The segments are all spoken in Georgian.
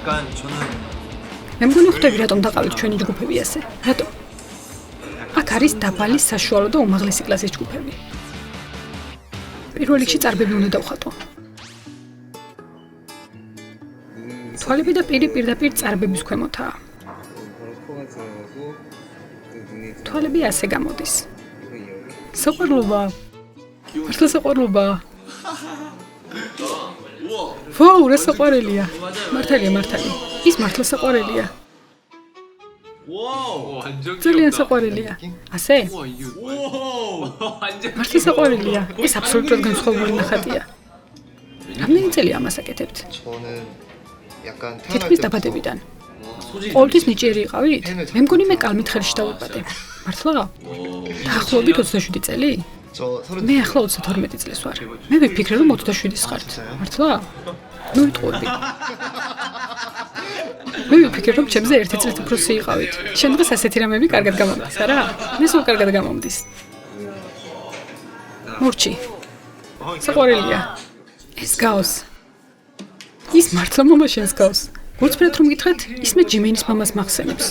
약간 저는 მე მგონი ხვდები რატომ დაყავით ჩვენი ჯგუფები ასე. რატომ? აქ არის დაბალი, საშუალო და უმაღლესი კლასის ჯგუფები. პირველ რიგში წარბები უნდა დავხატო. თვალები და პირი პირდაპირ წარბების ქვემოთაა. თვალები ასე გამოდის. საყვარლობა. მართლა საყვარლობა. ვაუ, რა საყვარელია. მართალია. ის მართლა საყვარელია. 와우 완전 ძალიან საყვარელია. ასე? 완전 მართლა საყვარელია. ეს აბსოლუტურად განსხვავებული ნახატია. რამდენი წელი ამას აკეთებთ? 저는 약간 თითქმის დაბადებიდან. ყოველთვის ნიჭიერი იყავით? მე მგონი მე კალმით ხელში დავიბადე. მართლა? დაახლოებით 27 წელი? 저 მე ახლა 32 წლის ვარ. მე ვიფიქრე რომ 27-ის ხართ. მართლა? ნუ იტყუები. მე ვიფიქრე რომ ჩემზე 1 წლით უფროსი იყავით. შენ დღეს ასეთი რამები კარგად გამომდის, არა? მე სულ კარგად გამომდის. მურჩი. საყვარელია. ეს გავს. ის მართლა მამა შენს გავს. გულწრფელად რომ გითხრათ, ის მე ჯიმენის მამას მახსენებს.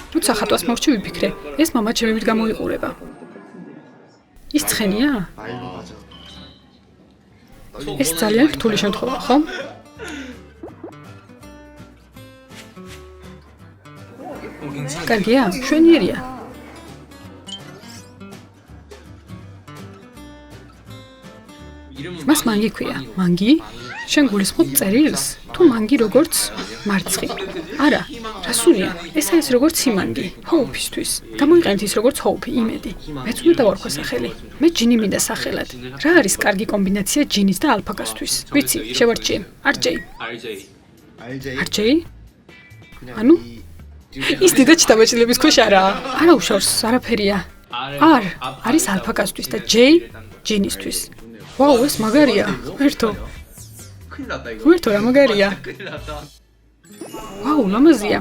როცა ხატვას მოვჭი ვიფიქრე, ეს მამა ჩემებით გამოიყურება. ის ცხენია? 말도 맞아. ეს ძალიან რთული შემთხვევა, ხო? კარგია, შვენიერია. მას манგი ქვია. манგი? შენ გულისხმობ წერილს? თუ манგი როგორც მარცხი? არა, რასუნია? ეს არის როგორც სიმანგი, ჰოუფისთვის. გამოიყენეთ ის როგორც ჰოუფი, იმედი. მეც უნდა დავარქვა სახელი. მე ჯინი მინდა სახელად. რა არის კარგი კომბინაცია ჯინის და ალპაკასთვის? ვიცი, შევარჩიე. RJ. RJ RJ? ანუ? ის დიდად შთაბეჭდილების ქვეშ არაა. არა უშავს, არაფერია. R არის ალპაკასთვის და J ჯინისთვის. ვაუ, ეს მაგარია. ერთო. 큰일 났다 이거 ვერთო რა მაგარია. 큰일 났다 ვაუ, ლამაზია.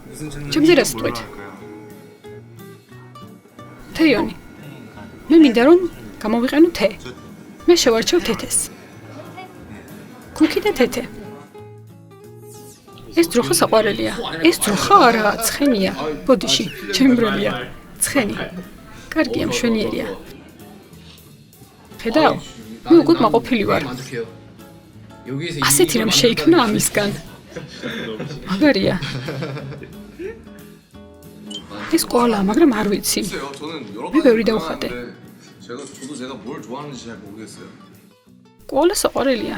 무슨 장난이 ჩემზე რა სიტყვით? თეიონი. მე მინდა რომ გამოვიყენო თე. მე შევარჩევ თეთეს. ქუქი და თეთე. ეს ძროხა საყვარელია. ეს ძროხა არა, ცხენია. ბოდიში, ჩემბრელია. ცხენი. კარგია, მშვენიერია. ხედავ? მე უკვე მაყოფილი ვარ. 만족해요 여기서 ასეთი რამ შეიქმნა ამისგან. მაგარია. ეს ყოლა, მაგრამ არ ვიცი. 저는 여러 왜 배우리 되고 가대? 저도 제가 뭘 좋아하는지 잘 모르겠어요. ყოლა საყვარელია.